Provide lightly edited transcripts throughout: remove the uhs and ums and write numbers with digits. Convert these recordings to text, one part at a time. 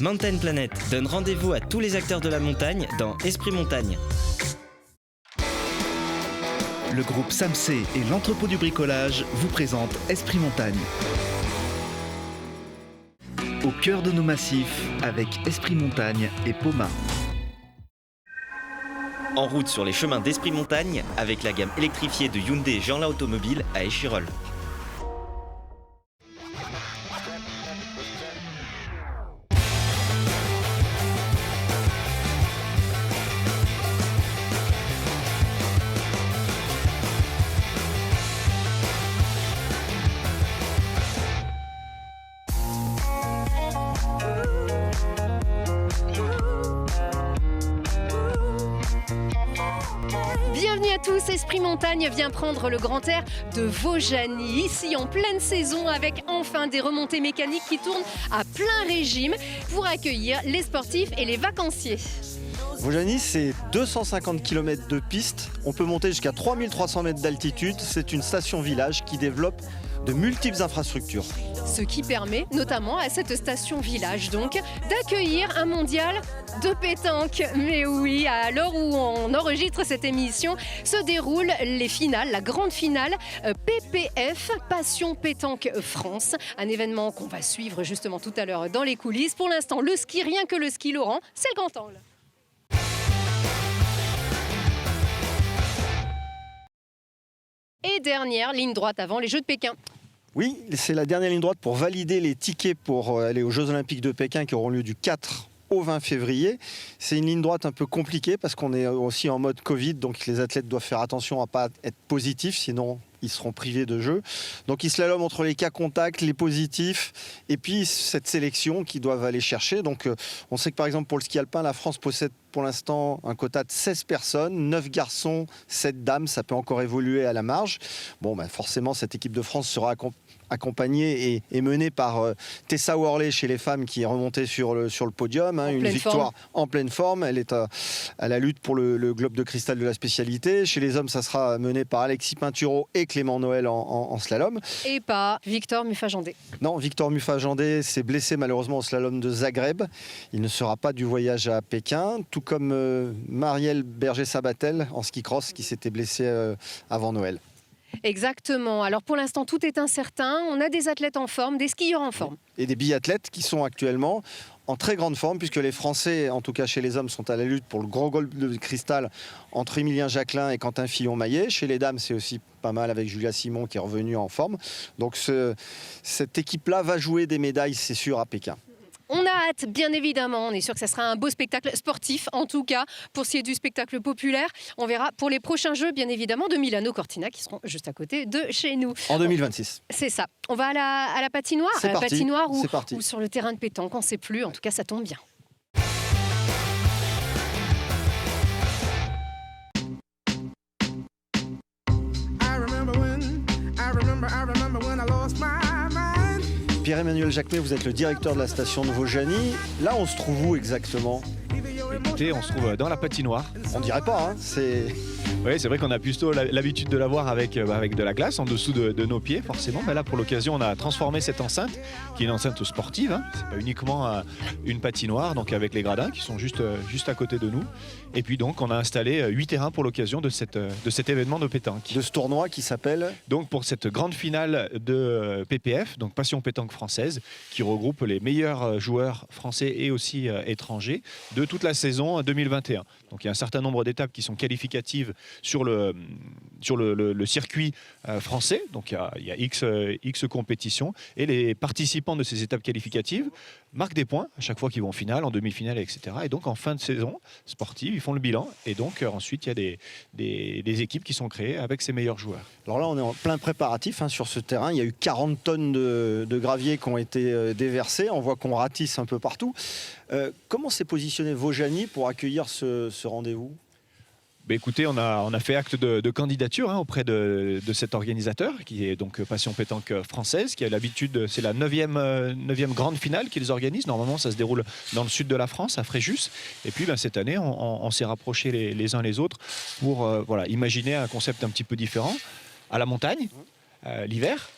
Mountain Planet donne rendez-vous à tous les acteurs de la montagne dans Esprit Montagne. Le groupe Samsé et l'entrepôt du bricolage vous présentent Esprit Montagne. Au cœur de nos massifs avec Esprit Montagne et Poma. En route sur les chemins d'Esprit Montagne avec la gamme électrifiée de Hyundai et Jeanlin Automobile à Échirolles. Bienvenue à tous, Esprit Montagne vient prendre le grand air de Vaujany, ici en pleine saison avec enfin des remontées mécaniques qui tournent à plein régime pour accueillir les sportifs et les vacanciers. Vaujany, c'est 250 km de piste, on peut monter jusqu'à 3300 mètres d'altitude, c'est une station-village qui développe de multiples infrastructures. Ce qui permet notamment à cette station-village donc d'accueillir un mondial de pétanque. Mais oui, à l'heure où on enregistre cette émission, se déroulent les finales, la grande finale PPF, Passion Pétanque France. Un événement qu'on va suivre justement tout à l'heure dans les coulisses. Pour l'instant, le ski, rien que le ski Laurent, c'est le grand angle. Et dernière ligne droite avant les Jeux de Pékin. Oui, c'est la dernière ligne droite pour valider les tickets pour aller aux Jeux Olympiques de Pékin qui auront lieu du 4 au 20 février. C'est une ligne droite un peu compliquée parce qu'on est aussi en mode Covid, donc les athlètes doivent faire attention à ne pas être positifs, sinon ils seront privés de jeu. Donc ils slaloment entre les cas contacts, les positifs, et puis cette sélection qu'ils doivent aller chercher. Donc on sait que par exemple pour le ski alpin, la France possède pour l'instant un quota de 16 personnes, 9 garçons, 7 dames, ça peut encore évoluer à la marge. Bon, forcément cette équipe de France sera accompagnée et menée par Tessa Worley chez les femmes qui est remontée sur le podium. Une victoire en pleine forme. Elle est à la lutte pour le globe de cristal de la spécialité. Chez les hommes, ça sera mené par Alexis Pinturo et Clément Noël en slalom. Et pas Victor Muffajandé. Non, Victor Muffajandé s'est blessé malheureusement au slalom de Zagreb. Il ne sera pas du voyage à Pékin, tout comme Marielle Berger-Sabatel en ski cross qui s'était blessée avant Noël. Exactement. Alors pour l'instant, tout est incertain. On a des athlètes en forme, des skieurs en forme. Et des biathlètes qui sont actuellement en très grande forme, puisque les Français, en tout cas chez les hommes, sont à la lutte pour le grand globe de cristal entre Émilien Jacquelin et Quentin Fillon-Maillet. Chez les dames, c'est aussi pas mal avec Julia Simon qui est revenue en forme. Donc cette équipe-là va jouer des médailles, c'est sûr, à Pékin. On a hâte, bien évidemment. On est sûr que ça sera un beau spectacle sportif, en tout cas, pour ce qui est du spectacle populaire. On verra pour les prochains Jeux, bien évidemment, de Milano Cortina, qui seront juste à côté de chez nous. En 2026. C'est ça. On va à la patinoire. C'est parti. Patinoire C'est parti. ou sur le terrain de pétanque, on ne sait plus. En tout cas, ça tombe bien. Pierre-Emmanuel Jacquemet, vous êtes le directeur de la station de Vaujany. Là, on se trouve où exactement ? Écoutez, on se trouve dans la patinoire. On dirait pas, hein, Oui, c'est vrai qu'on a plutôt l'habitude de la voir avec de la glace en dessous de nos pieds, forcément. Mais là, pour l'occasion, on a transformé cette enceinte, qui est une enceinte sportive. C'est pas uniquement une patinoire, donc avec les gradins qui sont juste à côté de nous. Et puis donc, on a installé 8 terrains pour l'occasion de cet événement de pétanque. De ce tournoi qui s'appelle ? Donc pour cette grande finale de PPF, donc Passion Pétanque Française, qui regroupe les meilleurs joueurs français et aussi étrangers de toute la saison 2021. Donc il y a un certain nombre d'étapes qui sont qualificatives sur le circuit français. Donc il y a X compétitions et les participants de ces étapes qualificatives marquent des points à chaque fois qu'ils vont en finale, en demi-finale, etc. Et donc en fin de saison sportive, ils font le bilan et donc ensuite il y a des équipes qui sont créées avec ces meilleurs joueurs. Alors là on est en plein préparatif sur ce terrain. Il y a eu 40 tonnes de gravier qui ont été déversés. On voit qu'on ratisse un peu partout. Comment s'est positionné Vaujany pour accueillir ce rendez-vous ? Écoutez, on a fait acte de candidature auprès de cet organisateur qui est donc Passion Pétanque Française, qui a l'habitude, c'est la 9e grande finale qu'ils organisent. Normalement, ça se déroule dans le sud de la France, à Fréjus. Et puis cette année, on s'est rapprochés les uns les autres pour imaginer un concept un petit peu différent, à la montagne, l'hiver,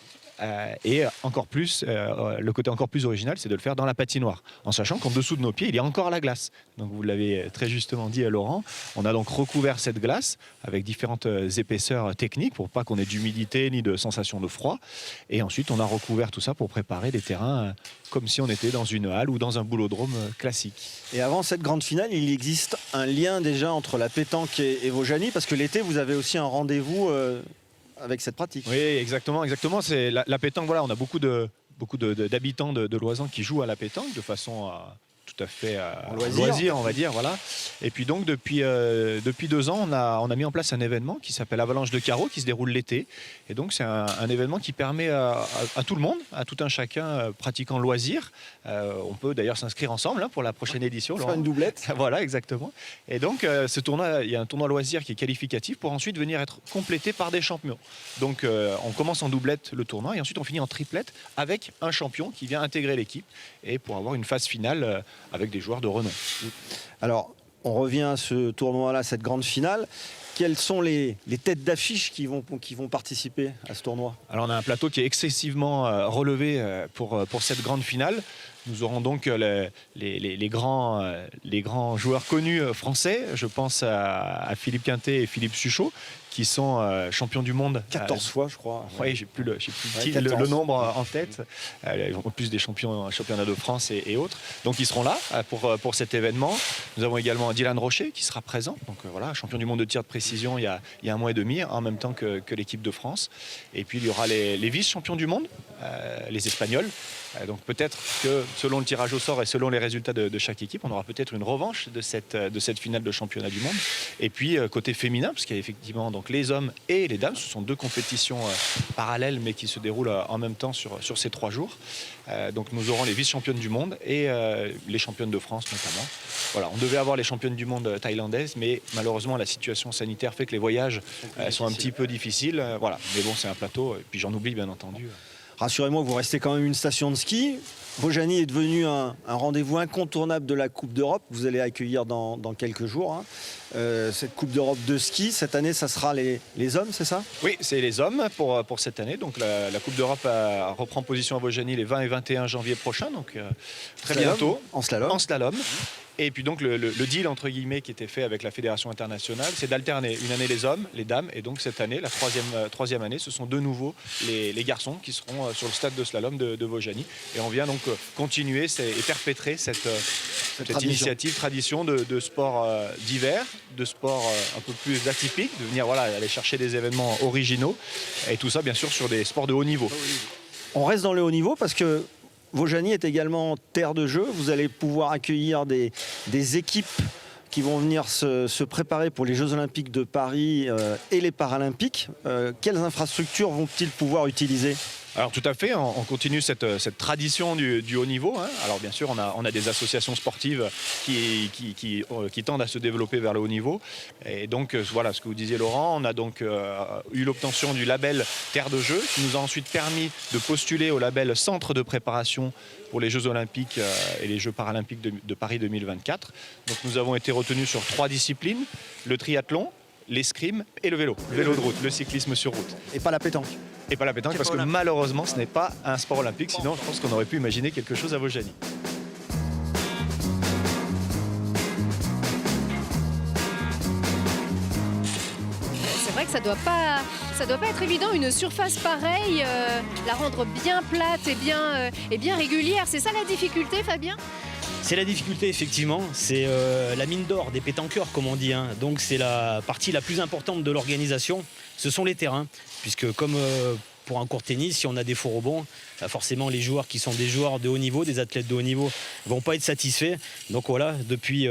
Et encore plus, le côté encore plus original, c'est de le faire dans la patinoire, en sachant qu'en dessous de nos pieds, il y a encore la glace. Donc vous l'avez très justement dit à Laurent, on a donc recouvert cette glace avec différentes épaisseurs techniques pour pas qu'on ait d'humidité ni de sensation de froid. Et ensuite, on a recouvert tout ça pour préparer des terrains comme si on était dans une halle ou dans un boulodrome classique. Et avant cette grande finale, il existe un lien déjà entre la pétanque et Vaujany, parce que l'été, vous avez aussi un rendez-vous avec cette pratique. Oui, exactement. C'est la pétanque. Voilà, on a beaucoup d'habitants de Loisan qui jouent à la pétanque de façon tout à fait loisir, on va dire. Voilà. Et puis donc depuis 2 ans, on a mis en place un événement qui s'appelle Avalanche de carreaux, qui se déroule l'été. Et donc c'est un événement qui permet à tout le monde, à tout un chacun pratiquant loisir. On peut d'ailleurs s'inscrire ensemble pour la prochaine édition. Faire une doublette. Voilà, exactement. Et donc ce tournoi, il y a un tournoi loisir qui est qualificatif pour ensuite venir être complété par des champions. Donc on commence en doublette le tournoi et ensuite on finit en triplette avec un champion qui vient intégrer l'équipe et pour avoir une phase finale avec des joueurs de renom. Alors, on revient à ce tournoi-là, cette grande finale. Quelles sont les têtes d'affiche qui vont participer à ce tournoi? Alors, on a un plateau qui est excessivement relevé pour cette grande finale. Nous aurons donc les grands joueurs connus français. Je pense à Philippe Quintet et Philippe Suchot, qui sont champions du monde. 14 fois, je crois. Oui, j'ai plus le nombre en tête. En plus des championnats de France et autres. Donc ils seront là pour cet événement. Nous avons également Dylan Rocher qui sera présent. Donc voilà, champion du monde de tir de précision il y a 1 mois et demi, en même temps que l'équipe de France. Et puis il y aura les vice-champions du monde, les Espagnols. Donc peut-être que selon le tirage au sort et selon les résultats de chaque équipe, on aura peut-être une revanche de cette finale de championnat du monde. Et puis côté féminin, parce qu'il y a effectivement donc les hommes et les dames, ce sont 2 compétitions parallèles mais qui se déroulent en même temps sur ces 3 jours. Donc nous aurons les vice-championnes du monde et les championnes de France notamment. Voilà, on devait avoir les championnes du monde thaïlandaises, mais malheureusement la situation sanitaire fait que les voyages sont un petit peu difficiles. Voilà, mais bon, c'est un plateau, et puis j'en oublie bien entendu. Rassurez-moi, vous restez quand même une station de ski. Vaujany est devenu un rendez-vous incontournable de la Coupe d'Europe. Vous allez accueillir dans quelques jours cette Coupe d'Europe de ski. Cette année, ça sera les hommes, c'est ça? Oui, c'est les hommes pour cette année. Donc la Coupe d'Europe reprend position à Vaujany les 20 et 21 janvier prochains, donc très bientôt. En slalom. En slalom. Et puis donc le deal entre guillemets qui était fait avec la Fédération internationale, c'est d'alterner une année les hommes, les dames, et donc cette année, la troisième année, ce sont de nouveau les garçons qui seront sur le stade de slalom de Vaujany. Et on vient donc continuer et perpétrer cette initiative, tradition de sport d'hiver, de sport un peu plus atypique, de venir aller chercher des événements originaux, et tout ça bien sûr sur des sports de haut niveau. On reste dans le haut niveau parce que Vaujany est également terre de jeu. Vous allez pouvoir accueillir des équipes qui vont venir se préparer pour les Jeux Olympiques de Paris et les Paralympiques. Quelles infrastructures vont-ils pouvoir utiliser ? Alors tout à fait, on continue cette tradition du haut niveau. Alors bien sûr, on a des associations sportives qui tendent à se développer vers le haut niveau. Et donc voilà ce que vous disiez Laurent, on a donc eu l'obtention du label Terre de Jeu, qui nous a ensuite permis de postuler au label Centre de préparation pour les Jeux Olympiques et les Jeux Paralympiques de Paris 2024. Donc nous avons été retenus sur 3 disciplines, le triathlon, l'escrime et le vélo de route, le cyclisme sur route. Et pas la pétanque. Et pas la pétanque, parce que malheureusement ce n'est pas un sport olympique, sinon je pense qu'on aurait pu imaginer quelque chose à Vaujany. C'est vrai que ça doit pas être évident, une surface pareille, la rendre bien plate et bien régulière. C'est ça la difficulté, Fabien ? C'est la difficulté, effectivement. C'est la mine d'or des pétanqueurs, comme on dit. Donc c'est la partie la plus importante de l'organisation. Ce sont les terrains. Puisque comme pour un court tennis, si on a des faux rebonds, forcément les joueurs qui sont des joueurs de haut niveau, des athlètes de haut niveau, ne vont pas être satisfaits. Donc voilà, depuis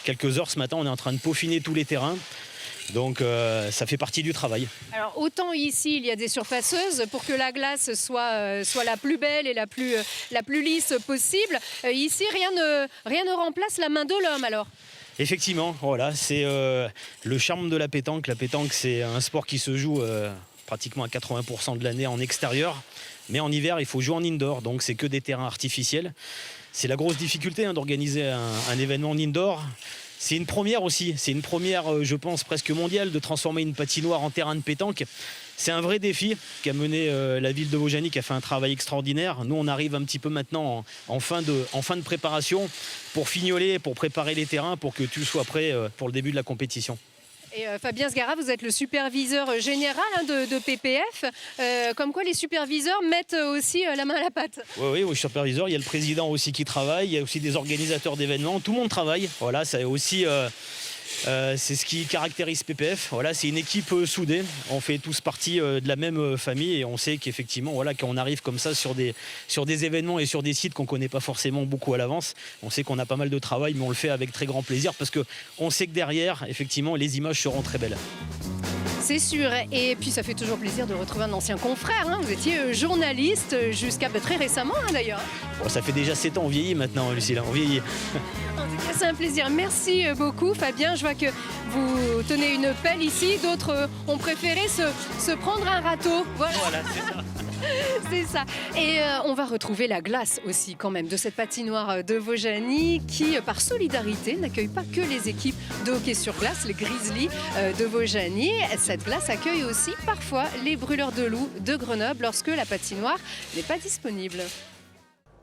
quelques heures ce matin, on est en train de peaufiner tous les terrains. Donc ça fait partie du travail. Alors autant ici il y a des surfaceuses pour que la glace soit la plus belle et la plus lisse possible. Ici rien ne remplace la main de l'homme alors. Effectivement, voilà, c'est le charme de la pétanque. La pétanque, c'est un sport qui se joue pratiquement à 80% de l'année en extérieur. Mais en hiver, il faut jouer en indoor, donc c'est que des terrains artificiels. C'est la grosse difficulté d'organiser un événement en indoor. C'est une première aussi, je pense, presque mondiale, de transformer une patinoire en terrain de pétanque. C'est un vrai défi qu'a mené la ville de Vaujany, qui a fait un travail extraordinaire. Nous, on arrive un petit peu maintenant en fin de préparation pour fignoler, pour préparer les terrains, pour que tout soit prêt pour le début de la compétition. Et Fabien Sgara, vous êtes le superviseur général de PPF. Comme quoi les superviseurs mettent aussi la main à la pâte. Oui, au superviseur, il y a le président aussi qui travaille, il y a aussi des organisateurs d'événements, tout le monde travaille. Voilà, ça aussi, c'est ce qui caractérise PPF. Voilà, c'est une équipe soudée. On fait tous partie de la même famille et on sait qu'effectivement, voilà, quand on arrive comme ça sur des événements et sur des sites qu'on ne connaît pas forcément beaucoup à l'avance, on sait qu'on a pas mal de travail, mais on le fait avec très grand plaisir parce qu'on sait que derrière, effectivement, les images seront très belles. C'est sûr, et puis ça fait toujours plaisir de retrouver un ancien confrère. Vous étiez journaliste jusqu'à très récemment d'ailleurs. Bon, ça fait déjà 7 ans, on vieillit maintenant, Lucille, on vieillit. En tout cas, c'est un plaisir. Merci beaucoup, Fabien. Je vois que vous tenez une pelle ici. D'autres ont préféré se prendre un râteau. Voilà, c'est ça. C'est ça. Et on va retrouver la glace aussi quand même de cette patinoire de Vaujany qui, par solidarité, n'accueille pas que les équipes de hockey sur glace, les Grizzlies de Vaujany. Cette glace accueille aussi parfois les brûleurs de loups de Grenoble lorsque la patinoire n'est pas disponible.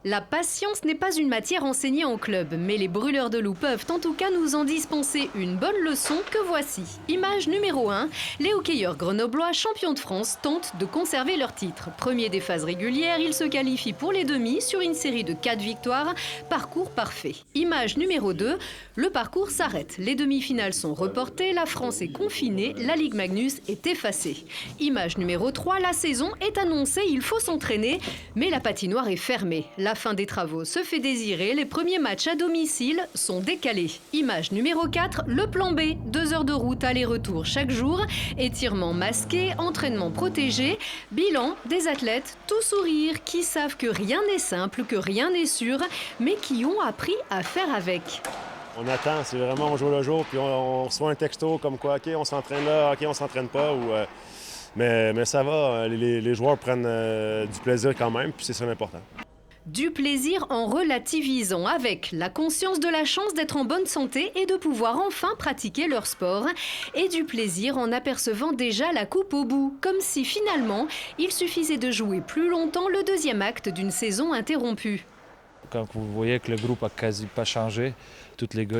La patience n'est pas une matière enseignée en club, mais les brûleurs de loups peuvent en tout cas nous en dispenser une bonne leçon que voici. Image numéro 1, les hockeyeurs grenoblois champions de France tentent de conserver leur titre. Premier des phases régulières, ils se qualifient pour les demi sur une série de 4 victoires, parcours parfait. Image numéro 2, le parcours s'arrête. Les demi-finales sont reportées, la France est confinée, la Ligue Magnus est effacée. Image numéro 3, la saison est annoncée, il faut s'entraîner, mais la patinoire est fermée. La fin des travaux se fait désirer, les premiers matchs à domicile sont décalés. Image numéro 4, le plan B, 2 heures de route aller-retour chaque jour, étirement masqué, entraînement protégé, bilan des athlètes tout sourire qui savent que rien n'est simple, que rien n'est sûr, mais qui ont appris à faire avec. On attend, c'est vraiment on joue le jour, puis on reçoit un texto comme quoi, OK, on s'entraîne là, OK, on s'entraîne pas, mais ça va, les joueurs prennent du plaisir quand même, puis c'est ça l'important. Du plaisir en relativisant, avec la conscience de la chance d'être en bonne santé et de pouvoir enfin pratiquer leur sport. Et du plaisir en apercevant déjà la coupe au bout, comme si finalement il suffisait de jouer plus longtemps le deuxième acte d'une saison interrompue. Quand vous voyez que le groupe a quasi pas changé, tous les gars,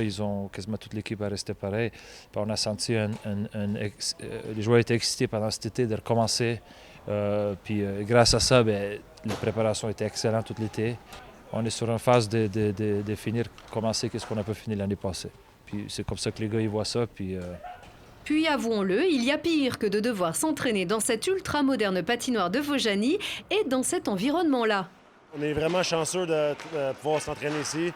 quasiment toute l'équipe a resté pareil. Puis on a senti les joueurs étaient excités pendant cet été de recommencer. Puis grâce à ça, la préparation était excellente tout l'été. On est sur une phase de finir, commencer ce qu'on a pas fini l'année passée. Puis c'est comme ça que les gars ils voient ça. Puis avouons-le, il y a pire que de devoir s'entraîner dans cette ultra-moderne patinoire de Vaujany et dans cet environnement-là. On est vraiment chanceux de pouvoir s'entraîner ici.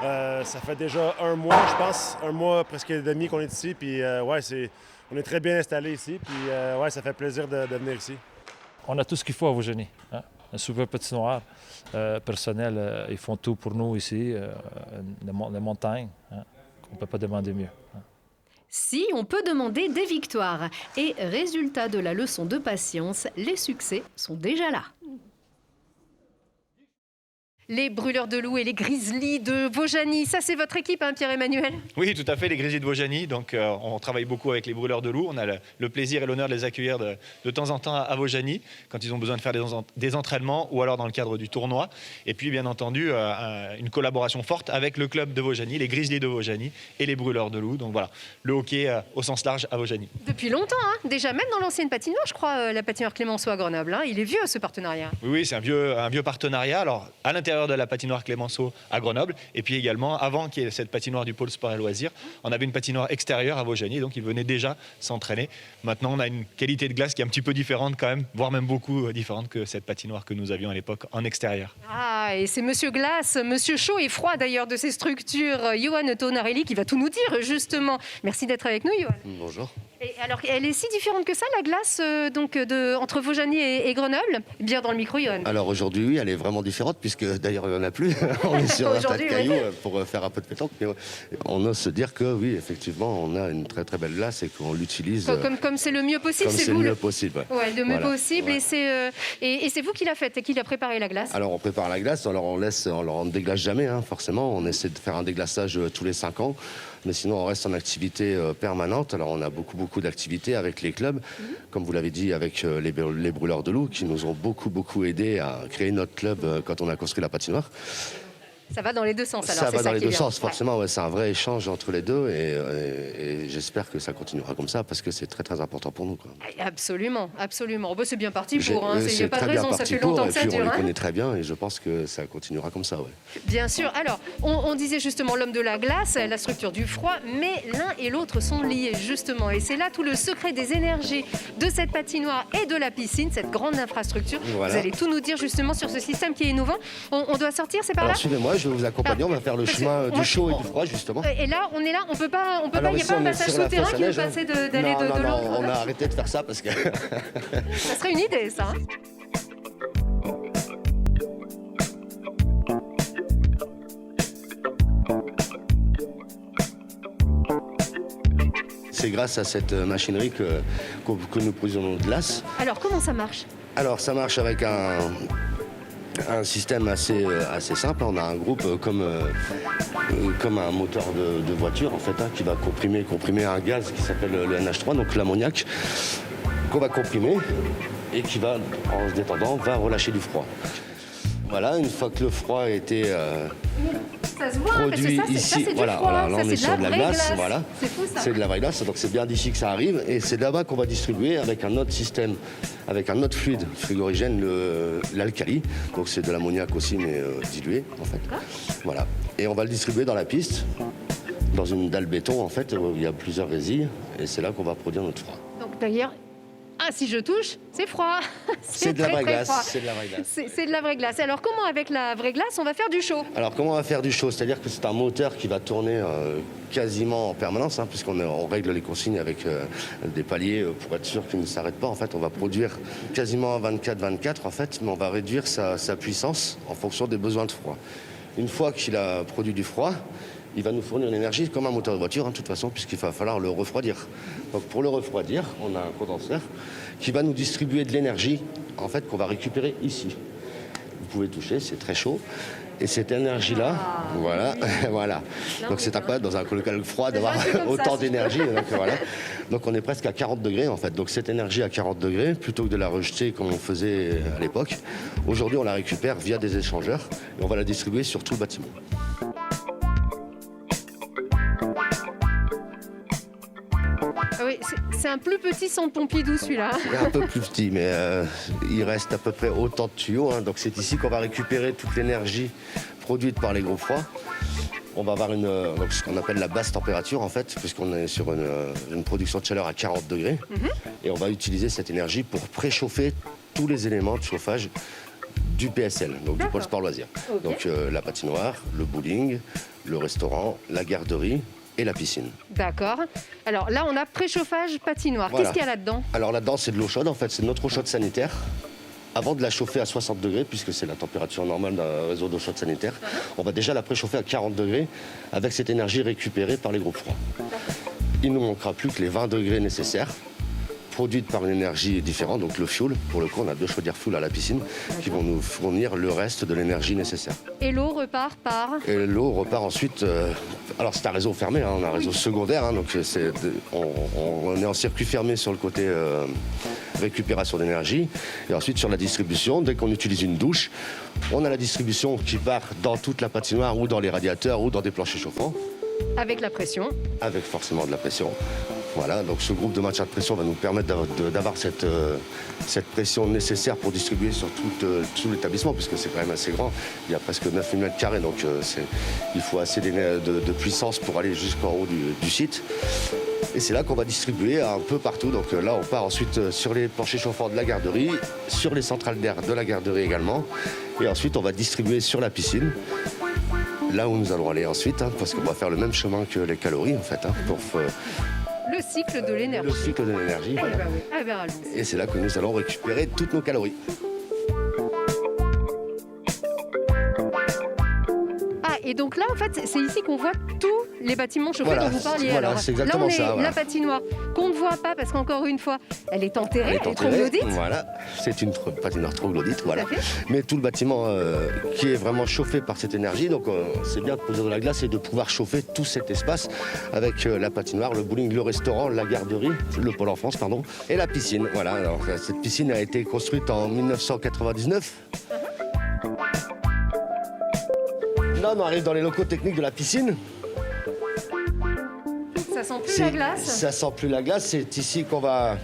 Ça fait déjà 1 mois, je pense, 1 mois presque et demi qu'on est ici. Puis on est très bien installé ici. Puis ça fait plaisir de venir ici. On a tout ce qu'il faut à Vaujany. Un super patinoire personnel, ils font tout pour nous ici. Les montagnes, on ne peut pas demander mieux. Si, on peut demander des victoires. Et résultat de la leçon de patience, les succès sont déjà là. Les brûleurs de loups et les Grizzlies de Vaujany, ça c'est votre équipe, Pierre-Emmanuel? Oui, tout à fait, les Grizzlies de Vaujany. Donc, on travaille beaucoup avec les brûleurs de loups. On a le plaisir et l'honneur de les accueillir de temps en temps à Vaujany, quand ils ont besoin de faire des entraînements ou alors dans le cadre du tournoi. Et puis, bien entendu, une collaboration forte avec le club de Vaujany, les Grizzlies de Vaujany et les brûleurs de loups. Donc voilà, le hockey au sens large à Vaujany. Depuis longtemps, déjà même dans l'ancienne patinoire, je crois, la patinoire Clémenceau à Grenoble. Il est vieux ce partenariat. Oui, c'est un vieux partenariat. Alors, à l'intérieur de la patinoire Clémenceau à Grenoble, et puis également avant qu'il y ait cette patinoire du pôle sport et loisirs, on avait une patinoire extérieure à Vaujany, donc ils venaient déjà s'entraîner. Maintenant on a une qualité de glace qui est un petit peu différente quand même, voire même beaucoup différente que cette patinoire que nous avions à l'époque en extérieur. Ah, et c'est Monsieur Glace, Monsieur chaud et froid d'ailleurs de ces structures, Johan Tonarelli, qui va tout nous dire justement. Merci d'être avec nous, Johan. Bonjour. Et alors, elle est si différente que ça, la glace, entre Vaujany et Grenoble? Bien dans le micro, Johan. Alors aujourd'hui, oui, elle est vraiment différente, puisque d'ailleurs, il n'y en a plus. On est sur un tas de cailloux pour faire un peu de pétanque. Mais on ose se dire que, oui, effectivement, on a une très très belle glace et qu'on l'utilise... Comme c'est le mieux possible. Comme c'est le mieux possible. Ouais, le mieux possible. Ouais. Et c'est vous qui l'a faite et qui l'a préparé, la glace? Alors, on prépare la glace, on ne déglace jamais, forcément. On essaie de faire un déglaçage tous les 5 ans. Mais sinon, on reste en activité permanente. Alors, on a beaucoup beaucoup d'activités avec les clubs, comme vous l'avez dit, avec les Brûleurs de Loups, qui nous ont beaucoup aidés à créer notre club quand on a construit la patinoire. Ça va dans les deux sens alors. Ça va dans les deux sens, Ouais. forcément. Ouais, c'est un vrai échange entre les deux et j'espère que ça continuera comme ça parce que c'est très important pour nous, quoi. Absolument. Oh, bah, c'est bien parti J'ai- pour. Il n'y c'est a pas de très bien raison, ça parti fait pour, longtemps et que ça puis on dure. les Hein. connaît très bien et je pense que ça continuera comme ça. Ouais. Bien sûr. Alors, on disait justement l'homme de la glace, la structure du froid, mais l'un et l'autre sont liés justement. Et c'est là tout le secret des énergies de cette patinoire et de la piscine, cette grande infrastructure. Voilà. Vous allez tout nous dire justement sur ce système qui est innovant. On doit sortir, c'est par là. Alors suivez-moi, je vais vous accompagner, on va faire le Parce que chemin moi, du chaud et du froid justement. Et là, on est là, on peut pas, il Alors n'y a ici, pas un on est passage sur la souterrain fosse à qui nous neige, hein. passer d'aller de Non, l'autre. on a arrêté de faire ça parce que Ça serait une idée, ça. Hein. c'est grâce à cette machinerie que nous produisons nos glaces. Alors, comment ça marche? Alors ça marche avec un système assez simple. On a un groupe comme un moteur de voiture en fait, hein, qui va comprimer un gaz qui s'appelle le NH3, donc l'ammoniac, qu'on va comprimer et qui va, en se détendant, va relâcher du froid. Voilà, une fois que le froid a été Ça se voit, parce que produit ça, c'est ici, du voilà, froid, là ça, on est c'est sur de la vraie glace, voilà. C'est fou, ça. C'est de la vraie glace, donc c'est bien d'ici que ça arrive et c'est là-bas qu'on va distribuer avec un autre système, avec un autre fluide frigorigène, l'alcali. Donc c'est de l'ammoniac aussi mais dilué en fait. Voilà. Et on va le distribuer dans la piste, dans une dalle béton en fait, où il y a plusieurs résilles et c'est là qu'on va produire notre froid. Donc d'ailleurs, si je touche, c'est froid. C'est de la très, vraie très glace, froid. c'est de la vraie glace. C'est de la vraie glace. Alors comment avec la vraie glace, on va faire du chaud? Alors comment on va faire du chaud? C'est-à-dire que c'est un moteur qui va tourner quasiment en permanence, hein, puisqu'on règle les consignes avec des paliers pour être sûr qu'il ne s'arrête pas. En fait, on va produire quasiment à 24-24 en fait, mais on va réduire sa puissance en fonction des besoins de froid. Une fois qu'il a produit du froid, il va nous fournir une énergie comme un moteur de voiture, hein, de toute façon, puisqu'il va falloir le refroidir. Donc pour le refroidir, on a un condenseur qui va nous distribuer de l'énergie en fait, qu'on va récupérer ici. Vous pouvez toucher, c'est très chaud. Et cette énergie-là, voilà, voilà. Donc c'est incroyable dans un local froid d'avoir autant d'énergie. Donc, voilà. Donc on est presque à 40 degrés en fait. Donc cette énergie à 40 degrés, plutôt que de la rejeter comme on faisait à l'époque, aujourd'hui on la récupère via des échangeurs et on va la distribuer sur tout le bâtiment. Oui, c'est un plus petit centre Pompidou celui-là. Il est un peu plus petit, mais il reste à peu près autant de tuyaux. Hein. Donc c'est ici qu'on va récupérer toute l'énergie produite par les groupes froids. On va avoir donc ce qu'on appelle la basse température en fait, puisqu'on est sur une production de chaleur à 40 degrés. Et on va utiliser cette énergie pour préchauffer tous les éléments de chauffage du PSL, donc du pôle sport loisir. Okay. Donc la patinoire, le bowling, le restaurant, la garderie et la piscine. D'accord. Alors là, on a préchauffage patinoire. Voilà. Qu'est-ce qu'il y a là-dedans? Alors là-dedans, c'est de l'eau chaude en fait, c'est notre eau chaude sanitaire. Avant de la chauffer à 60 degrés, puisque c'est la température normale d'un réseau d'eau chaude sanitaire, on va déjà la préchauffer à 40 degrés avec cette énergie récupérée par les groupes froids. Il ne nous manquera plus que les 20 degrés nécessaires, produites par une énergie différente, donc le fuel. Pour le coup, on a 2 chaudières fuel à la piscine qui vont nous fournir le reste de l'énergie nécessaire. Et l'eau repart par? Et l'eau repart ensuite. Alors c'est un réseau fermé, hein, on a un réseau secondaire, hein, donc on est en circuit fermé sur le côté récupération d'énergie. Et ensuite sur la distribution, dès qu'on utilise une douche, on a la distribution qui part dans toute la patinoire ou dans les radiateurs ou dans des planchers chauffants. Avec la pression. Avec forcément de la pression. Voilà, donc ce groupe de maintien de pression va nous permettre d'avoir cette pression nécessaire pour distribuer sur tout l'établissement, puisque c'est quand même assez grand. Il y a presque 9000 m², donc il faut assez de puissance pour aller jusqu'en haut du site. Et c'est là qu'on va distribuer un peu partout. Donc là, on part ensuite sur les planchers chauffants de la garderie, sur les centrales d'air de la garderie également. Et ensuite, on va distribuer sur la piscine. Là où nous allons aller ensuite, hein, parce qu'on va faire le même chemin que les calories, en fait, hein, pour... Le cycle de l'énergie. Le cycle de l'énergie. Voilà. Ben oui. Ben, allons-y. Et c'est là que nous allons récupérer toutes nos calories. Et donc là, en fait, c'est ici qu'on voit tous les bâtiments chauffés Voilà, dont vous parliez. voilà, Alors, c'est là, exactement on est ça, voilà. la patinoire qu'on ne voit pas parce qu'encore une fois, elle est enterrée, elle est enterrée. troglodyte. Voilà, c'est une patinoire troglodyte, voilà. Tout à fait. Mais tout le bâtiment qui est vraiment chauffé par cette énergie, donc c'est bien de poser de la glace et de pouvoir chauffer tout cet espace avec la patinoire, le bowling, le restaurant, la garderie, le pôle enfance, pardon, et la piscine. Voilà, alors cette piscine a été construite en 1999. Là, on arrive dans les locaux techniques de la piscine. Ça sent plus la glace. Ça sent plus la glace. C'est ici qu'on va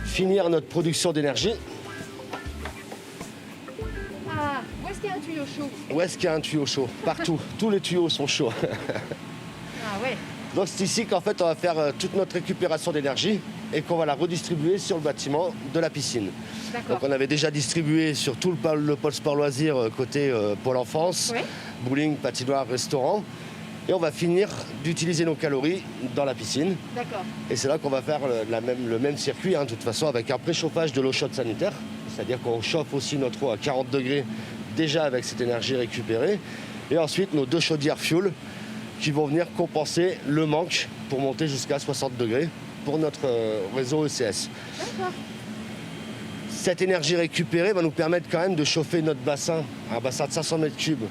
finir notre production d'énergie. Ah, où est-ce qu'il y a un tuyau chaud? Où est-ce qu'il y a un tuyau chaud? Partout. Tous les tuyaux sont chauds. Ah ouais. Donc c'est ici qu'en fait on va faire toute notre récupération d'énergie et qu'on va la redistribuer sur le bâtiment de la piscine. D'accord. Donc on avait déjà distribué sur tout le pôle sport loisir côté pôle enfance, Oui. bowling, patinoire, restaurant. Et on va finir d'utiliser nos calories dans la piscine. D'accord. Et c'est là qu'on va faire le même circuit, de toute façon, avec un préchauffage de l'eau chaude sanitaire. C'est-à-dire qu'on chauffe aussi notre eau à 40 degrés déjà avec cette énergie récupérée. Et ensuite nos 2 chaudières fuel qui vont venir compenser le manque pour monter jusqu'à 60 degrés pour notre réseau ECS. D'accord. Cette énergie récupérée va nous permettre quand même de chauffer notre bassin, un bassin de 500 mètres cubes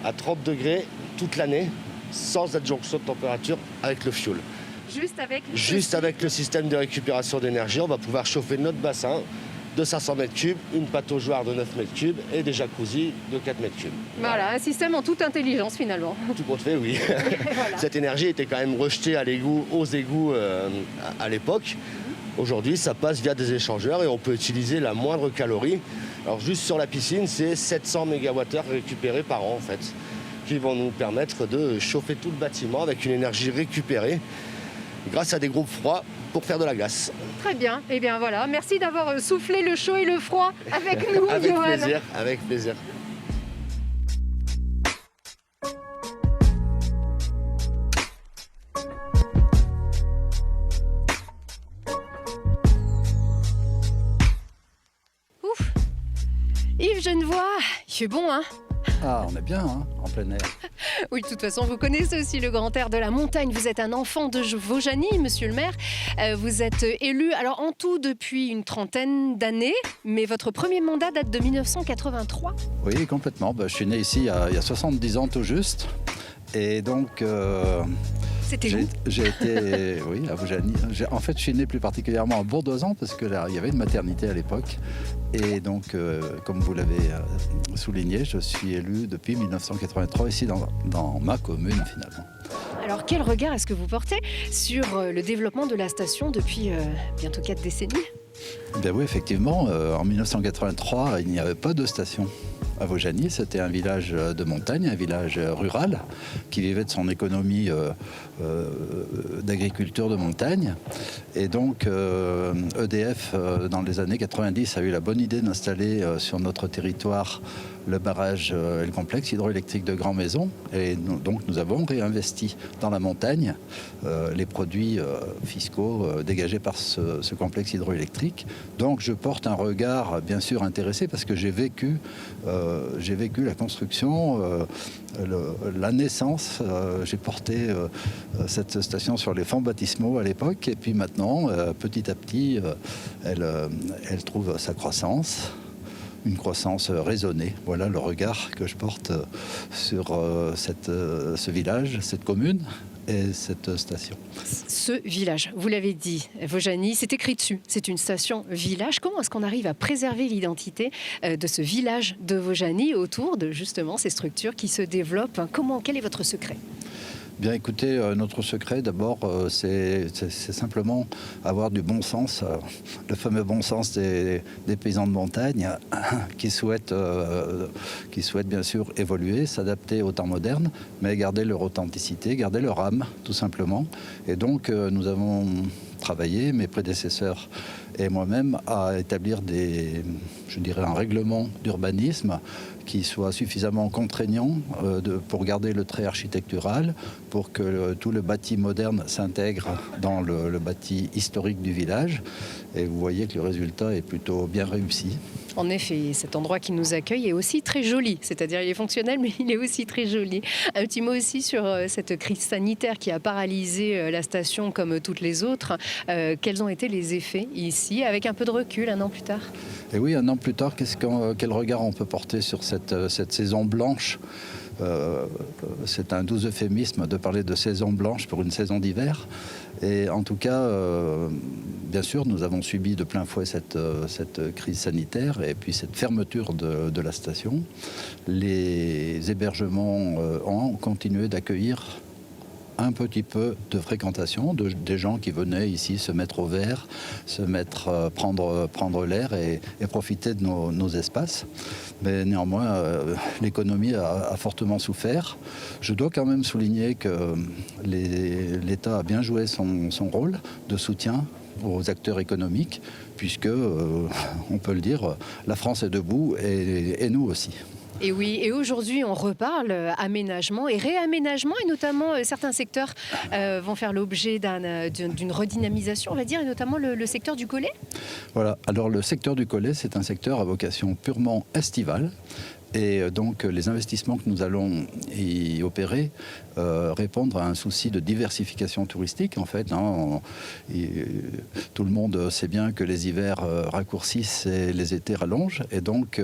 à 30 degrés toute l'année, sans adjonction de température avec le fuel. Juste avec le système de récupération d'énergie, on va pouvoir chauffer notre bassin de 500 mètres cubes, une pataugeoire de 9 mètres cubes et des jacuzzis de 4 mètres cubes. Voilà, un système en toute intelligence finalement. Tout compte fait, oui. Voilà. Cette énergie était quand même rejetée aux égouts à l'époque. Aujourd'hui, ça passe via des échangeurs et on peut utiliser la moindre calorie. Alors juste sur la piscine, c'est 700 MWh récupérés par an en fait, qui vont nous permettre de chauffer tout le bâtiment avec une énergie récupérée grâce à des groupes froids pour faire de la glace. Très bien. Eh bien voilà, merci d'avoir soufflé le chaud et le froid avec nous, Avec Johan. plaisir, avec plaisir. Ouf. Yves Genevois, il fait bon, hein? Ah, on est bien, en plein air. Oui, de toute façon, vous connaissez aussi le grand air de la montagne. Vous êtes un enfant de Vaujany, monsieur le maire. Vous êtes élu, alors en tout depuis une trentaine d'années, mais votre premier mandat date de 1983. Oui, complètement. Je suis né ici il y a 70 ans tout juste. Et donc, C'était où? j'ai été à Vaujany. En fait, je suis né plus particulièrement à Bourdoisan parce que là, il y avait une maternité à l'époque. Et donc, comme vous l'avez souligné, je suis élu depuis 1983 ici dans ma commune finalement. Alors, quel regard est-ce que vous portez sur le développement de la station depuis bientôt 4 décennies? Ben oui, effectivement, en 1983, il n'y avait pas de station à Vaujany. C'était un village de montagne, un village rural qui vivait de son économie d'agriculture de montagne. Et donc, EDF, dans les années 90, a eu la bonne idée d'installer sur notre territoire le barrage et le complexe hydroélectrique de Grand Maison. Et donc, nous avons réinvesti dans la montagne les produits fiscaux dégagés par ce complexe hydroélectrique. Donc, je porte un regard, bien sûr, intéressé parce que j'ai vécu la construction, la naissance. J'ai porté cette station sur les fonds baptismaux à l'époque. Et puis maintenant, petit à petit, elle trouve sa croissance. Une croissance raisonnée. Voilà le regard que je porte sur ce village, cette commune et cette station. Ce village, vous l'avez dit, Vaujany, c'est écrit dessus. C'est une station village. Comment est-ce qu'on arrive à préserver l'identité de ce village de Vaujany autour de justement ces structures qui se développent? Quel est votre secret? Bien écoutez, notre secret d'abord, c'est simplement avoir du bon sens, le fameux bon sens des paysans de montagne qui souhaitent bien sûr évoluer, s'adapter au temps moderne, mais garder leur authenticité, garder leur âme tout simplement. Et donc nous avons travaillé, mes prédécesseurs et moi-même, à établir un règlement d'urbanisme qui soit suffisamment contraignant pour garder le trait architectural, pour que tout le bâti moderne s'intègre dans le bâti historique du village. Et vous voyez que le résultat est plutôt bien réussi. En effet, cet endroit qui nous accueille est aussi très joli, c'est-à-dire il est fonctionnel mais il est aussi très joli. Un petit mot aussi sur cette crise sanitaire qui a paralysé la station comme toutes les autres. Quels ont été les effets ici, avec un peu de recul, un an plus tard? Et oui, un an plus tard, quel regard on peut porter sur cette saison blanche? C'est un doux euphémisme de parler de saison blanche pour une saison d'hiver. Et en tout cas, bien sûr, nous avons subi de plein fouet cette crise sanitaire et puis cette fermeture de la station. Les hébergements ont continué d'accueillir un petit peu de fréquentation, des gens qui venaient ici se mettre au vert, prendre l'air et profiter de nos espaces. Mais néanmoins, l'économie a fortement souffert. Je dois quand même souligner que l'État a bien joué son rôle de soutien aux acteurs économiques, puisque, on peut le dire, la France est debout et nous aussi. Et oui, et aujourd'hui on reparle aménagement et réaménagement, et notamment certains secteurs vont faire l'objet d'une redynamisation, on va dire, et notamment le secteur du Collet. Voilà, alors le secteur du Collet, c'est un secteur à vocation purement estivale. Et donc les investissements que nous allons y opérer répondent à un souci de diversification touristique en fait. Tout le monde sait bien que les hivers raccourcissent et les étés rallongent. Et donc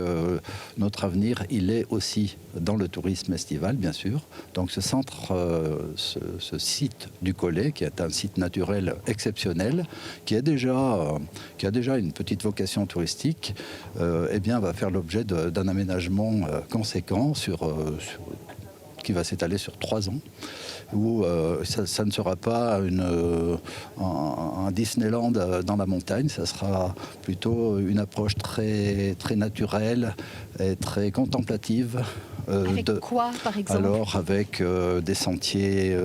notre avenir, il est aussi dans le tourisme estival, bien sûr. Donc ce centre, ce site du Collet, qui est un site naturel exceptionnel, qui a déjà une petite vocation touristique, eh bien, va faire l'objet d'un aménagement conséquent qui va s'étaler sur 3 ans, où ça ne sera pas un Disneyland dans la montagne, ça sera plutôt une approche très, très naturelle et très contemplative. Avec quoi, par exemple? Alors, avec des sentiers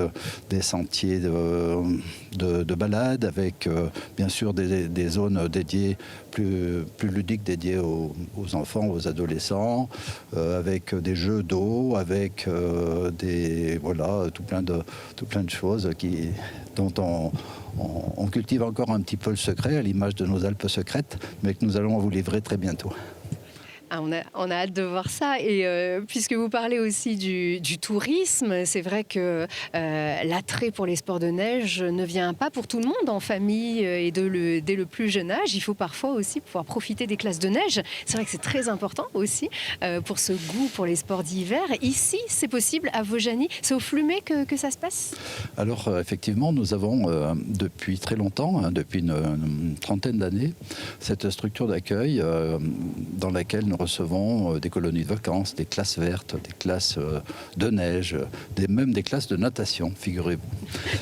de balade, avec bien sûr des zones dédiées, plus ludiques, dédiées aux enfants, aux adolescents, avec des jeux d'eau, avec tout plein de choses dont on cultive encore un petit peu le secret, à l'image de nos Alpes secrètes, mais que nous allons vous livrer très bientôt. Ah, on a hâte de voir ça. Et puisque vous parlez aussi du tourisme, c'est vrai que l'attrait pour les sports de neige ne vient pas pour tout le monde en famille et dès le plus jeune âge. Il faut parfois aussi pouvoir profiter des classes de neige. C'est vrai que c'est très important aussi pour ce goût pour les sports d'hiver. Ici, c'est possible à Vaujany. C'est au Flumet que ça se passe? Alors effectivement, nous avons depuis très longtemps, depuis une trentaine d'années, cette structure d'accueil dans laquelle nous recevons des colonies de vacances, des classes vertes, des classes de neige, même des classes de natation, figurez-vous.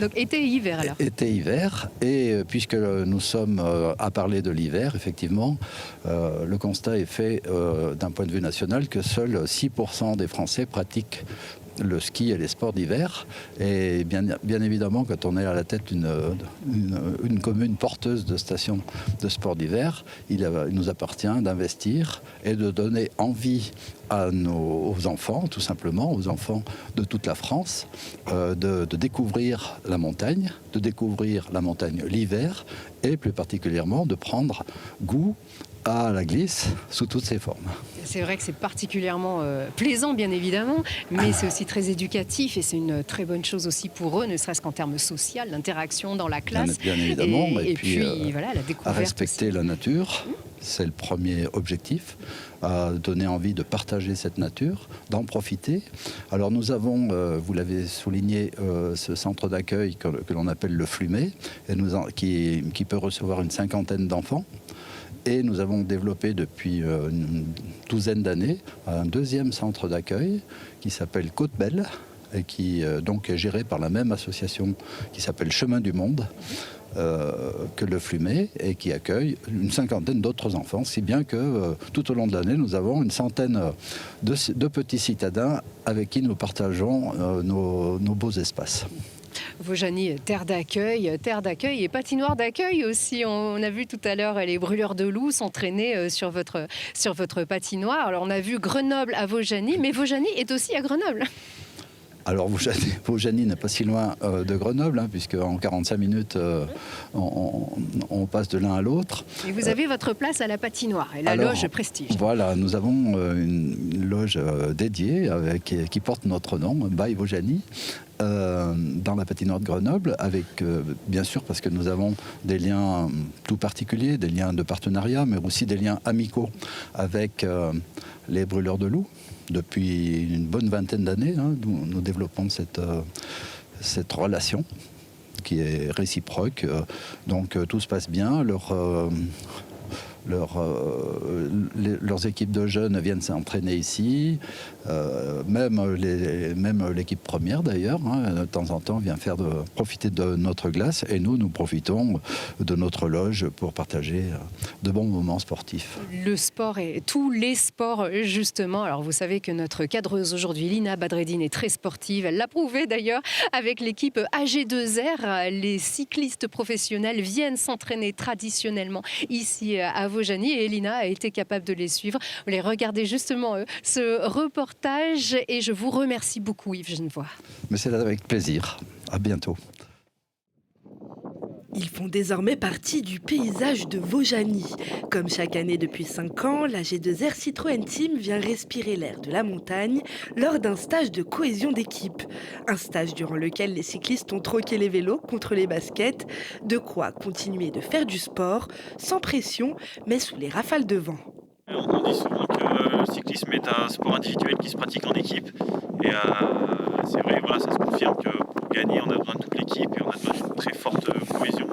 Donc été et hiver alors? Été et hiver, et puisque nous sommes à parler de l'hiver, effectivement, le constat est fait d'un point de vue national que seuls 6% des Français pratiquent le ski et les sports d'hiver. Et bien évidemment, quand on est à la tête d'une commune porteuse de stations de sports d'hiver, il nous appartient d'investir et de donner envie aux enfants, tout simplement, aux enfants de toute la France, de découvrir la montagne l'hiver, et plus particulièrement de prendre goût à la glisse sous toutes ses formes. C'est vrai que c'est particulièrement plaisant, bien évidemment, mais c'est aussi très éducatif et c'est une très bonne chose aussi pour eux, ne serait-ce qu'en termes sociaux, l'interaction dans la classe. Bien évidemment. Et puis voilà, la découverte. À respecter la nature, c'est le premier objectif, à donner envie de partager cette nature, d'en profiter. Alors nous avons, vous l'avez souligné, ce centre d'accueil que l'on appelle le Flumet, et qui peut recevoir une 50aine d'enfants. Et nous avons développé depuis une douzaine d'années un deuxième centre d'accueil qui s'appelle Côte-Belle et qui donc est géré par la même association qui s'appelle Chemin du Monde que le Flumet, et qui accueille une 50aine d'autres enfants, si bien que tout au long de l'année, nous avons une centaine de petits citadins avec qui nous partageons nos beaux espaces. Vaujany, terre d'accueil et patinoire d'accueil aussi. On a vu tout à l'heure les brûleurs de loups s'entraîner sur votre patinoire. Alors on a vu Grenoble à Vaujany, mais Vaujany est aussi à Grenoble. Alors Vaujany n'est pas si loin de Grenoble, puisque en 45 minutes, on passe de l'un à l'autre. Et vous avez votre place à la patinoire et la loge Prestige. Voilà, nous avons une loge dédiée qui porte notre nom, by Vaujany. Dans la patinoire de Grenoble, avec, bien sûr, parce que nous avons des liens tout particuliers, des liens de partenariat, mais aussi des liens amicaux avec les brûleurs de loups. Depuis une bonne vingtaine d'années, nous développons cette relation qui est réciproque. Donc tout se passe bien. Leurs équipes de jeunes viennent s'entraîner ici, même l'équipe première d'ailleurs, de temps en temps vient profiter de notre glace, et nous profitons de notre loge pour partager de bons moments sportifs. Le sport et tous les sports justement. Alors vous savez que notre cadreuse aujourd'hui, Lina Badreddine, est très sportive. Elle l'a prouvé d'ailleurs avec l'équipe AG2R. Les cyclistes professionnels viennent s'entraîner traditionnellement ici à Vaujany, et Lina a été capable de les suivre. Vous les regardez justement ce reportage, et je vous remercie beaucoup Yves Genevoix. Mais c'est avec plaisir. À bientôt. Ils font désormais partie du paysage de Vaujany. Comme chaque année depuis 5 ans, la G2R Citroën Team vient respirer l'air de la montagne lors d'un stage de cohésion d'équipe. Un stage durant lequel les cyclistes ont troqué les vélos contre les baskets, de quoi continuer de faire du sport sans pression, mais sous les rafales de vent. On dit souvent que le cyclisme est un sport individuel qui se pratique en équipe. Et c'est vrai, voilà, ça se confirme que pour gagner, on a besoin de toute l'équipe et on a besoin d'une très forte cohésion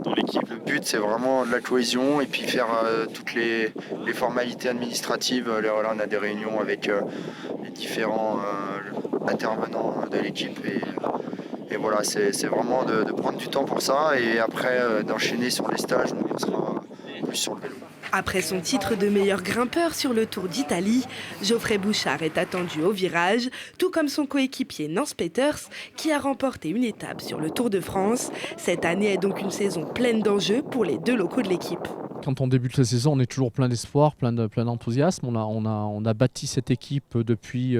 dans l'équipe. Le but, c'est vraiment de la cohésion et puis faire toutes les formalités administratives. Là, on a des réunions avec les différents intervenants de l'équipe. Et voilà, c'est vraiment de prendre du temps pour ça et après d'enchaîner sur les stages, on sera plus sur le vélo. Après son titre de meilleur grimpeur sur le Tour d'Italie, Geoffrey Bouchard est attendu au virage, tout comme son coéquipier Nance Peters, qui a remporté une étape sur le Tour de France. Cette année est donc une saison pleine d'enjeux pour les deux locaux de l'équipe. Quand on débute la saison, on est toujours plein d'espoir, plein d'enthousiasme. On a bâti cette équipe depuis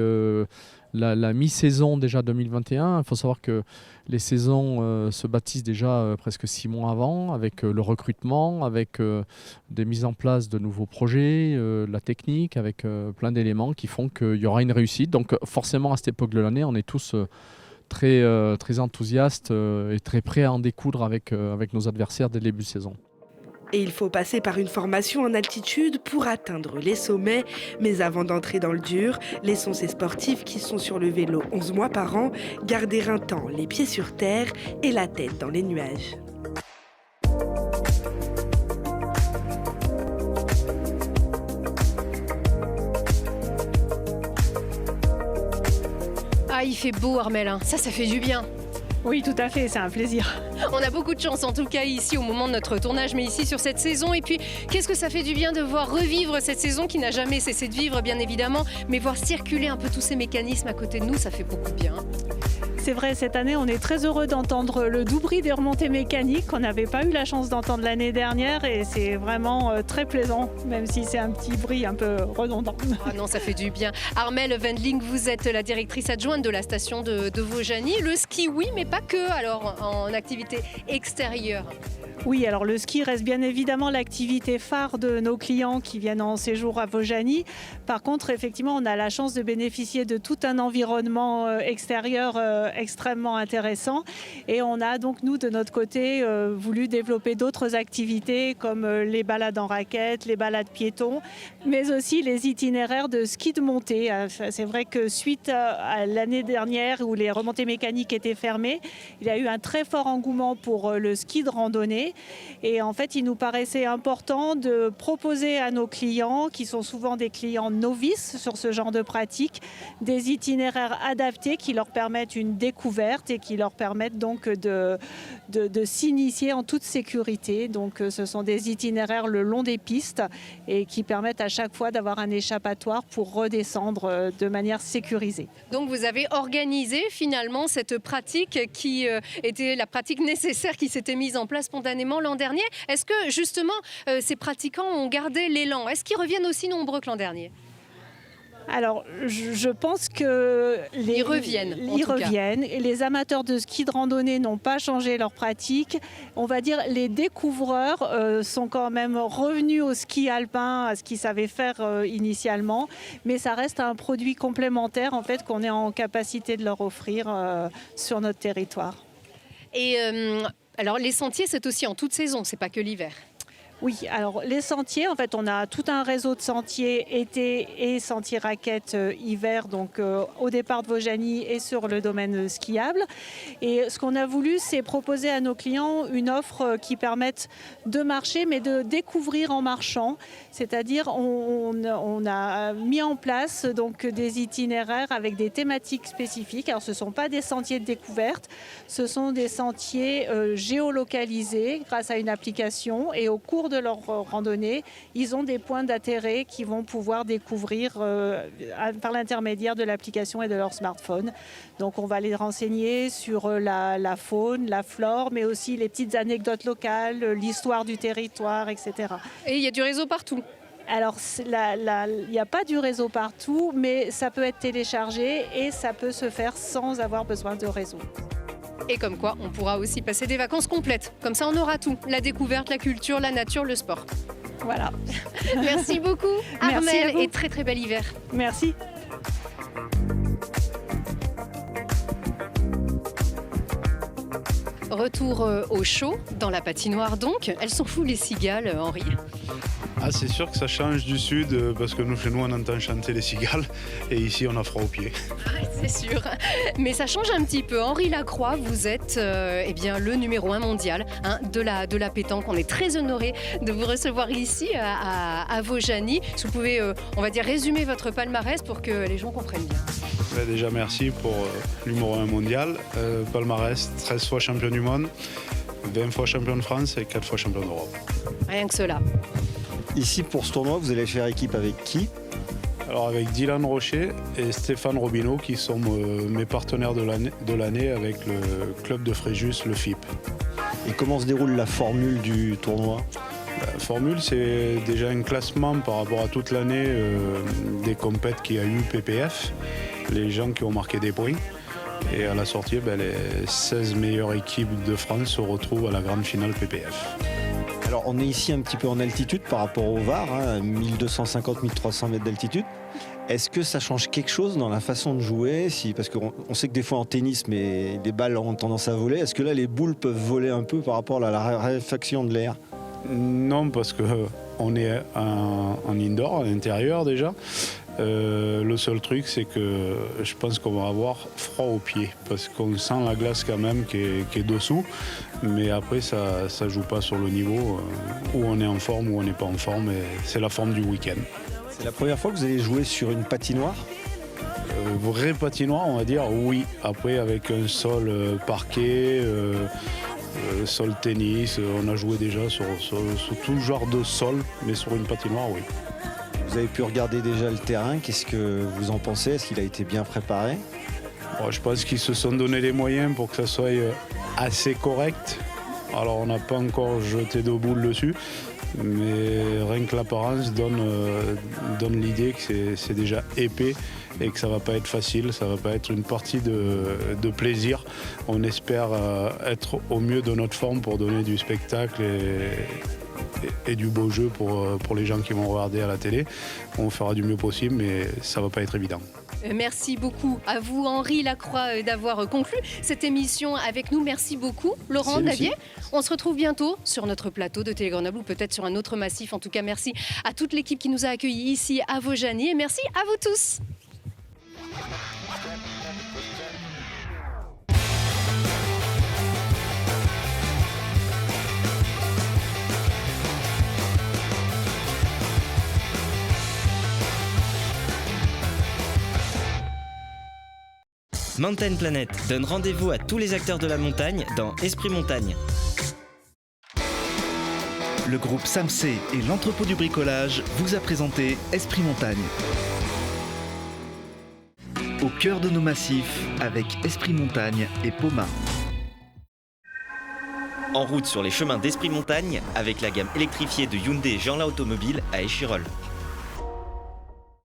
la mi-saison déjà 2021. Il faut savoir que les saisons se bâtissent déjà presque 6 mois avant, avec le recrutement, avec des mises en place de nouveaux projets, la technique, avec plein d'éléments qui font qu'il y aura une réussite. Donc forcément, à cette époque de l'année, on est tous très enthousiastes et très prêts à en découdre avec nos adversaires dès le début de saison. Et il faut passer par une formation en altitude pour atteindre les sommets. Mais avant d'entrer dans le dur, laissons ces sportifs qui sont sur le vélo 11 mois par an garder un temps les pieds sur terre et la tête dans les nuages. Ah, il fait beau Armelle, ça fait du bien. Oui, tout à fait, c'est un plaisir. On a beaucoup de chance, en tout cas ici au moment de notre tournage, mais ici sur cette saison. Et puis, qu'est-ce que ça fait du bien de voir revivre cette saison qui n'a jamais cessé de vivre, bien évidemment, mais voir circuler un peu tous ces mécanismes à côté de nous, ça fait beaucoup de bien. C'est vrai, cette année, on est très heureux d'entendre le doux bruit des remontées mécaniques qu'on n'avait pas eu la chance d'entendre l'année dernière, et c'est vraiment très plaisant, même si c'est un petit bruit un peu redondant. Ah non, ça fait du bien. Armelle Wendling, vous êtes la directrice adjointe de la station de Vaujany. Le ski, oui, mais pas que, alors, en activité extérieure. Oui, alors le ski reste bien évidemment l'activité phare de nos clients qui viennent en séjour à Vaujany. Par contre, effectivement, on a la chance de bénéficier de tout un environnement extérieur extrêmement intéressant. Et on a donc, nous, de notre côté, voulu développer d'autres activités comme les balades en raquettes, les balades piétons, mais aussi les itinéraires de ski de montée. C'est vrai que suite à l'année dernière où les remontées mécaniques étaient fermées, il y a eu un très fort engouement pour le ski de randonnée. Et en fait, il nous paraissait important de proposer à nos clients, qui sont souvent des clients novices sur ce genre de pratique, des itinéraires adaptés qui leur permettent une découverte et qui leur permettent donc de s'initier en toute sécurité. Donc ce sont des itinéraires le long des pistes et qui permettent à chaque fois d'avoir un échappatoire pour redescendre de manière sécurisée. Donc vous avez organisé finalement cette pratique qui était la pratique nécessaire qui s'était mise en place spontanément l'an dernier. Est-ce que justement ces pratiquants ont gardé l'élan? Est-ce qu'ils reviennent aussi nombreux que l'an dernier? Alors, je pense que ils reviennent. Et les amateurs de ski de randonnée n'ont pas changé leur pratique. On va dire les découvreurs sont quand même revenus au ski alpin, à ce qu'ils savaient faire initialement, mais ça reste un produit complémentaire en fait qu'on est en capacité de leur offrir sur notre territoire. Et alors les sentiers, c'est aussi en toute saison, c'est pas que l'hiver. Oui, alors les sentiers, en fait, on a tout un réseau de sentiers été et sentiers raquettes hiver, donc au départ de Vaujany et sur le domaine skiable. Et ce qu'on a voulu, c'est proposer à nos clients une offre qui permette de marcher, mais de découvrir en marchant. C'est-à-dire, on a mis en place donc des itinéraires avec des thématiques spécifiques. Alors, ce ne sont pas des sentiers de découverte, ce sont des sentiers géolocalisés grâce à une application, et au cours de leur randonnée, ils ont des points d'intérêt qu'ils vont pouvoir découvrir par l'intermédiaire de l'application et de leur smartphone. Donc on va les renseigner sur la faune, la flore, mais aussi les petites anecdotes locales, l'histoire du territoire, etc. Et il y a du réseau partout. Alors, il n'y a pas du réseau partout, mais ça peut être téléchargé et ça peut se faire sans avoir besoin de réseau. Et comme quoi, on pourra aussi passer des vacances complètes. Comme ça, on aura tout. La découverte, la culture, la nature, le sport. Voilà. Merci beaucoup, Armelle, et très très bel hiver. Merci. Retour au chaud, dans la patinoire donc. Elles sont fous les cigales, Henri? Ah, c'est sûr que ça change du sud parce que nous, chez nous, on entend chanter les cigales et ici, on a froid aux pieds. C'est sûr. Mais ça change un petit peu. Henri Lacroix, vous êtes le numéro 1 mondial de la pétanque. On est très honorés de vous recevoir ici à Vaujany. Si vous pouvez, on va dire, résumer votre palmarès pour que les gens comprennent bien. Déjà, merci pour numéro 1 mondial. Palmarès, 13 fois champion du monde, 20 fois champion de France et 4 fois champion d'Europe. Rien que cela. Ici, pour ce tournoi, vous allez faire équipe avec qui? Alors avec Dylan Rocher et Stéphane Robineau qui sont mes partenaires de l'année avec le club de Fréjus, le FIP. Et comment se déroule la formule du tournoi? La formule, c'est déjà un classement par rapport à toute l'année des compètes qu'il y a eu PPF, les gens qui ont marqué des points. Et à la sortie, les 16 meilleures équipes de France se retrouvent à la grande finale PPF. Alors on est ici un petit peu en altitude par rapport au Var, 1250-1300 mètres d'altitude. Est-ce que ça change quelque chose dans la façon de jouer? Parce qu'on sait que des fois en tennis, mais les balles ont tendance à voler. Est-ce que là les boules peuvent voler un peu par rapport à la raréfaction de l'air? Non, parce qu'on est en indoor, à l'intérieur déjà. Le seul truc, c'est que je pense qu'on va avoir froid aux pieds parce qu'on sent la glace quand même qui est dessous. Mais après, ça ne joue pas sur le niveau où on est en forme ou on n'est pas en forme. Et c'est la forme du week-end. C'est la première fois que vous allez jouer sur une patinoire? Vraie patinoire, on va dire, oui. Après, avec un sol parquet, sol tennis, on a joué déjà sur tout genre de sol, mais sur une patinoire, oui. Vous avez pu regarder déjà le terrain, qu'est-ce que vous en pensez? Est-ce qu'il a été bien préparé? Je pense qu'ils se sont donné les moyens pour que ça soit assez correct. Alors on n'a pas encore jeté de boules dessus, mais rien que l'apparence donne l'idée que c'est déjà épais et que ça ne va pas être facile, ça ne va pas être une partie de plaisir. On espère être au mieux de notre forme pour donner du spectacle et du beau jeu pour les gens qui vont regarder à la télé. On fera du mieux possible, mais ça ne va pas être évident. Merci beaucoup à vous, Henri Lacroix, d'avoir conclu cette émission avec nous. Merci beaucoup, Laurent Davier. On se retrouve bientôt sur notre plateau de Télé Grenoble ou peut-être sur un autre massif. En tout cas, merci à toute l'équipe qui nous a accueillis ici à Vaujany et merci à vous tous. Mountain Planet donne rendez-vous à tous les acteurs de la montagne dans Esprit Montagne. Le groupe SAMC et l'entrepôt du bricolage vous a présenté Esprit Montagne. Au cœur de nos massifs avec Esprit Montagne et Poma. En route sur les chemins d'Esprit Montagne avec la gamme électrifiée de Hyundai Jeanlin Automobile à Échirolles.